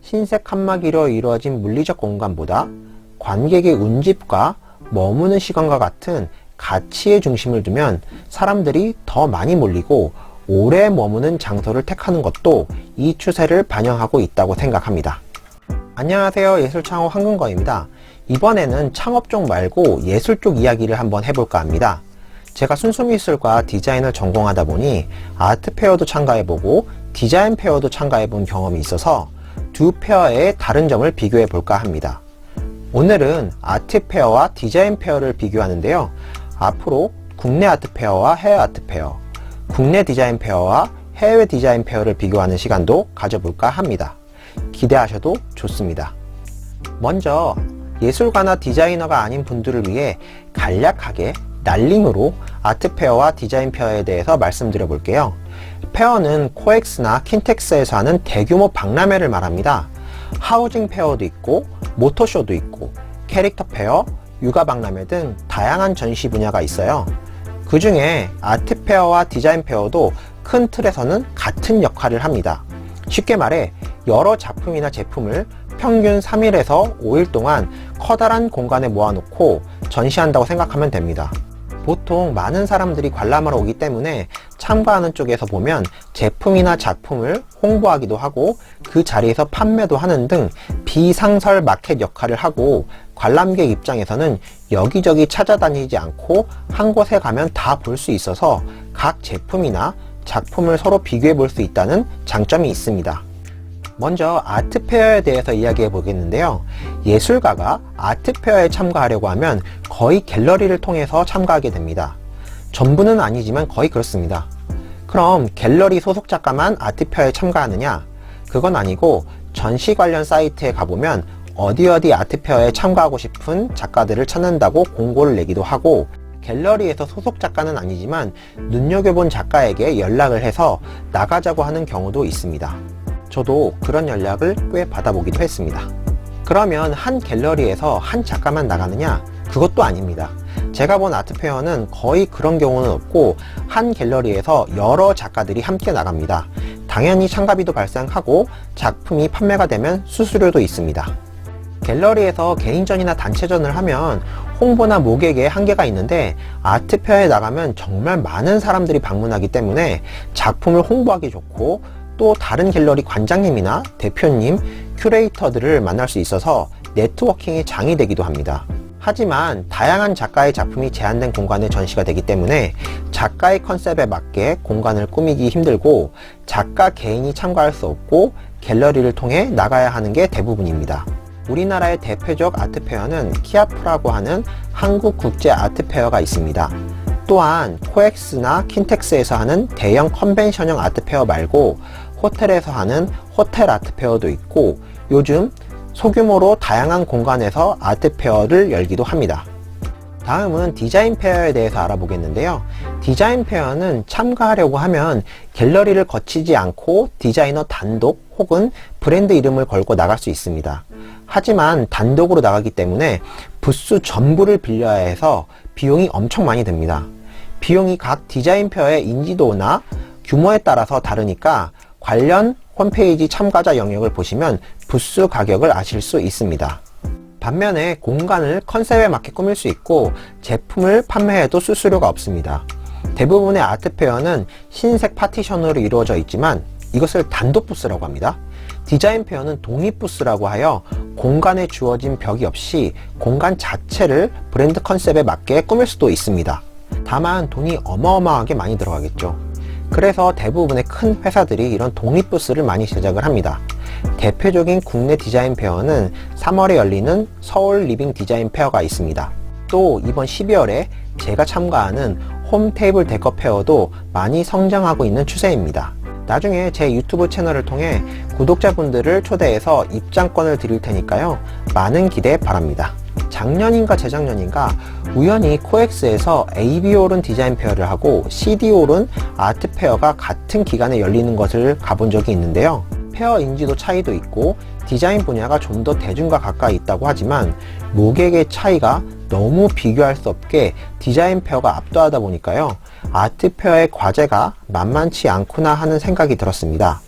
흰색 칸막이로 이루어진 물리적 공간보다 관객의 운집과 머무는 시간과 같은 가치의 중심을 두면 사람들이 더 많이 몰리고 오래 머무는 장소를 택하는 것도 이 추세를 반영하고 있다고 생각합니다. 안녕하세요, 예술창업 황근거입니다. 이번에는 창업 쪽 말고 예술 쪽 이야기를 한번 해볼까 합니다. 제가 순수미술과 디자인을 전공하다 보니 아트 페어도 참가해보고 디자인 페어도 참가해본 경험이 있어서 두 페어의 다른 점을 비교해 볼까 합니다. 오늘은 아트 페어와 디자인 페어를 비교하는데요. 앞으로 국내 아트 페어와 해외 아트 페어, 국내 디자인 페어와 해외 디자인 페어를 비교하는 시간도 가져볼까 합니다. 기대하셔도 좋습니다. 먼저 예술가나 디자이너가 아닌 분들을 위해 간략하게 날림으로 아트 페어와 디자인 페어에 대해서 말씀드려 볼게요. 페어는 코엑스나 킨텍스에서 하는 대규모 박람회를 말합니다. 하우징 페어도 있고 모터쇼도 있고 캐릭터 페어, 육아 박람회 등 다양한 전시 분야가 있어요. 그 중에 아트 페어와 디자인 페어도 큰 틀에서는 같은 역할을 합니다. 쉽게 말해 여러 작품이나 제품을 평균 3일에서 5일 동안 커다란 공간에 모아놓고 전시한다고 생각하면 됩니다. 보통 많은 사람들이 관람하러 오기 때문에 참가하는 쪽에서 보면 제품이나 작품을 홍보하기도 하고 그 자리에서 판매도 하는 등 비상설 마켓 역할을 하고, 관람객 입장에서는 여기저기 찾아다니지 않고 한 곳에 가면 다 볼 수 있어서 각 제품이나 작품을 서로 비교해 볼 수 있다는 장점이 있습니다. 먼저 아트페어에 대해서 이야기해 보겠는데요. 예술가가 아트페어에 참가하려고 하면 거의 갤러리를 통해서 참가하게 됩니다. 전부는 아니지만 거의 그렇습니다. 그럼 갤러리 소속 작가만 아트페어에 참가하느냐? 그건 아니고 전시 관련 사이트에 가보면 어디 아트페어에 참가하고 싶은 작가들을 찾는다고 공고를 내기도 하고, 갤러리에서 소속 작가는 아니지만 눈여겨본 작가에게 연락을 해서 나가자고 하는 경우도 있습니다. 저도 그런 연락을 꽤 받아보기도 했습니다. 그러면 한 갤러리에서 한 작가만 나가느냐? 그것도 아닙니다. 제가 본 아트페어는 거의 그런 경우는 없고 한 갤러리에서 여러 작가들이 함께 나갑니다. 당연히 참가비도 발생하고 작품이 판매가 되면 수수료도 있습니다. 갤러리에서 개인전이나 단체전을 하면 홍보나 모객에 한계가 있는데 아트페어에 나가면 정말 많은 사람들이 방문하기 때문에 작품을 홍보하기 좋고, 또 다른 갤러리 관장님이나 대표님, 큐레이터들을 만날 수 있어서 네트워킹의 장이 되기도 합니다. 하지만 다양한 작가의 작품이 제한된 공간에 전시가 되기 때문에 작가의 컨셉에 맞게 공간을 꾸미기 힘들고 작가 개인이 참가할 수 없고 갤러리를 통해 나가야 하는 게 대부분입니다. 우리나라의 대표적 아트페어는 키아프라고 하는 한국국제 아트페어가 있습니다. 또한 코엑스나 킨텍스에서 하는 대형 컨벤션형 아트페어 말고 호텔에서 하는 호텔 아트페어도 있고, 요즘 소규모로 다양한 공간에서 아트페어를 열기도 합니다. 다음은 디자인 페어에 대해서 알아보겠는데요. 디자인 페어는 참가하려고 하면 갤러리를 거치지 않고 디자이너 단독 혹은 브랜드 이름을 걸고 나갈 수 있습니다. 하지만 단독으로 나가기 때문에 부스 전부를 빌려야 해서 비용이 엄청 많이 듭니다. 비용이 각 디자인 페어의 인지도나 규모에 따라서 다르니까 관련 홈페이지 참가자 영역을 보시면 부스 가격을 아실 수 있습니다. 반면에 공간을 컨셉에 맞게 꾸밀 수 있고 제품을 판매해도 수수료가 없습니다. 대부분의 아트페어는 흰색 파티션으로 이루어져 있지만 이것을 단독 부스라고 합니다. 디자인 페어는 독립 부스라고 하여 공간에 주어진 벽이 없이 공간 자체를 브랜드 컨셉에 맞게 꾸밀 수도 있습니다. 다만 돈이 어마어마하게 많이 들어가겠죠. 그래서 대부분의 큰 회사들이 이런 독립 부스를 많이 제작을 합니다. 대표적인 국내 디자인 페어는 3월에 열리는 서울 리빙 디자인 페어가 있습니다. 또 이번 12월에 제가 참가하는 홈 테이블 데커 페어도 많이 성장하고 있는 추세입니다. 나중에 제 유튜브 채널을 통해 구독자분들을 초대해서 입장권을 드릴 테니까요. 많은 기대 바랍니다. 작년인가 재작년인가 우연히 코엑스에서 AB홀은 디자인 페어를 하고 CD홀은 아트 페어가 같은 기간에 열리는 것을 가본 적이 있는데요. 페어 인지도 차이도 있고 디자인 분야가 좀 더 대중과 가까이 있다고 하지만 모객의 차이가 너무 비교할 수 없게 디자인 페어가 압도하다 보니까요. 아트 페어의 과제가 만만치 않구나 하는 생각이 들었습니다.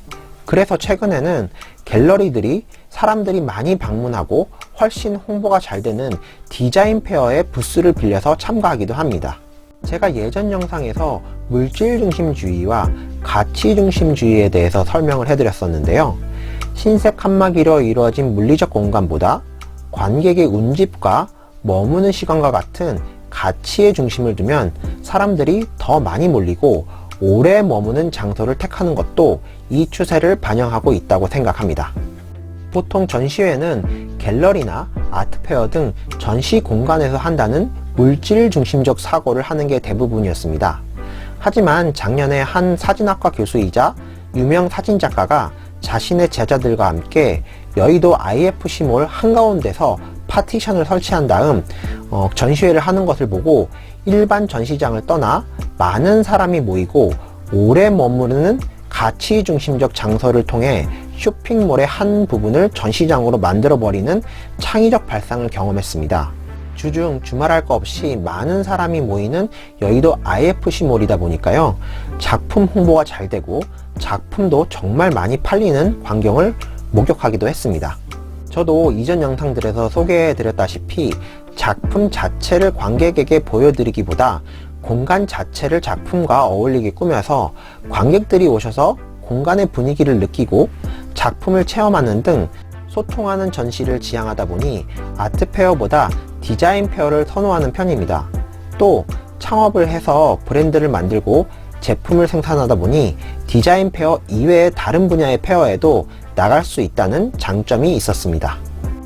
그래서 최근에는 갤러리들이 사람들이 많이 방문하고 훨씬 홍보가 잘 되는 디자인 페어의 부스를 빌려서 참가하기도 합니다. 제가 예전 영상에서 물질 중심주의와 가치 중심주의에 대해서 설명을 해드렸었는데요. 흰색 칸막이로 이루어진 물리적 공간보다 관객의 운집과 머무는 시간과 같은 가치의 중심을 두면 사람들이 더 많이 몰리고 오래 머무는 장소를 택하는 것도 이 추세를 반영하고 있다고 생각합니다. 보통 전시회는 갤러리나 아트페어 등 전시 공간에서 한다는 물질 중심적 사고를 하는 게 대부분이었습니다. 하지만 작년에 한 사진학과 교수이자 유명 사진작가가 자신의 제자들과 함께 여의도 IFC몰 한가운데서 파티션을 설치한 다음 전시회를 하는 것을 보고 일반 전시장을 떠나 많은 사람이 모이고 오래 머무르는 가치 중심적 장소를 통해 쇼핑몰의 한 부분을 전시장으로 만들어버리는 창의적 발상을 경험했습니다. 주중 주말할 거 없이 많은 사람이 모이는 여의도 IFC몰이다 보니까요, 작품 홍보가 잘 되고 작품도 정말 많이 팔리는 광경을 목격하기도 했습니다. 저도 이전 영상들에서 소개해드렸다시피 작품 자체를 관객에게 보여드리기보다 공간 자체를 작품과 어울리게 꾸며서 관객들이 오셔서 공간의 분위기를 느끼고 작품을 체험하는 등 소통하는 전시를 지향하다 보니 아트페어보다 디자인 페어를 선호하는 편입니다. 또 창업을 해서 브랜드를 만들고 제품을 생산하다 보니 디자인 페어 이외의 다른 분야의 페어에도 나갈 수 있다는 장점이 있었습니다.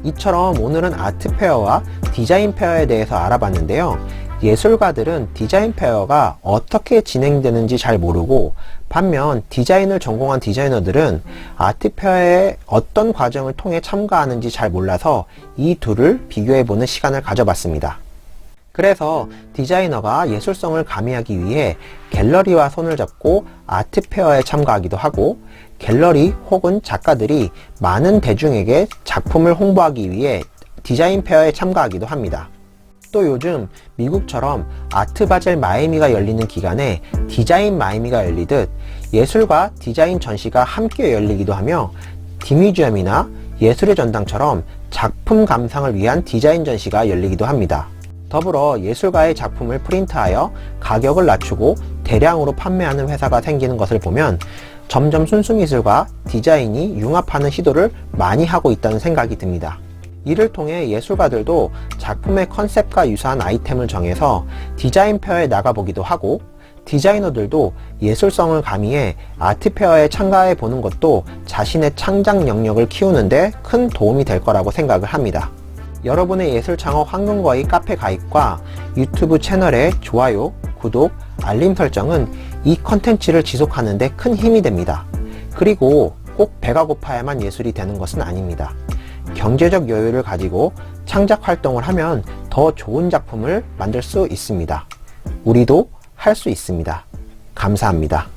이처럼 오늘은 아트페어와 디자인 페어에 대해서 알아봤는데요. 예술가들은 디자인 페어가 어떻게 진행되는지 잘 모르고, 반면 디자인을 전공한 디자이너들은 아트페어의 어떤 과정을 통해 참가하는지 잘 몰라서 이 둘을 비교해보는 시간을 가져봤습니다. 그래서 디자이너가 예술성을 가미하기 위해 갤러리와 손을 잡고 아트페어에 참가하기도 하고, 갤러리 혹은 작가들이 많은 대중에게 작품을 홍보하기 위해 디자인 페어에 참가하기도 합니다. 또 요즘 미국처럼 아트바젤 마이애미가 열리는 기간에 디자인 마이애미가 열리듯 예술과 디자인 전시가 함께 열리기도 하며, 디뮤지엄이나 예술의 전당처럼 작품 감상을 위한 디자인 전시가 열리기도 합니다. 더불어 예술가의 작품을 프린트하여 가격을 낮추고 대량으로 판매하는 회사가 생기는 것을 보면 점점 순수미술과 디자인이 융합하는 시도를 많이 하고 있다는 생각이 듭니다. 이를 통해 예술가들도 작품의 컨셉과 유사한 아이템을 정해서 디자인 페어에 나가보기도 하고, 디자이너들도 예술성을 가미해 아트페어에 참가해 보는 것도 자신의 창작 영역을 키우는데 큰 도움이 될 거라고 생각을 합니다. 여러분의 예술창업 황금거위 카페 가입과 유튜브 채널의 좋아요, 구독, 알림 설정은 이 컨텐츠를 지속하는 데 큰 힘이 됩니다. 그리고 꼭 배가 고파야만 예술이 되는 것은 아닙니다. 경제적 여유를 가지고 창작 활동을 하면 더 좋은 작품을 만들 수 있습니다. 우리도 할 수 있습니다. 감사합니다.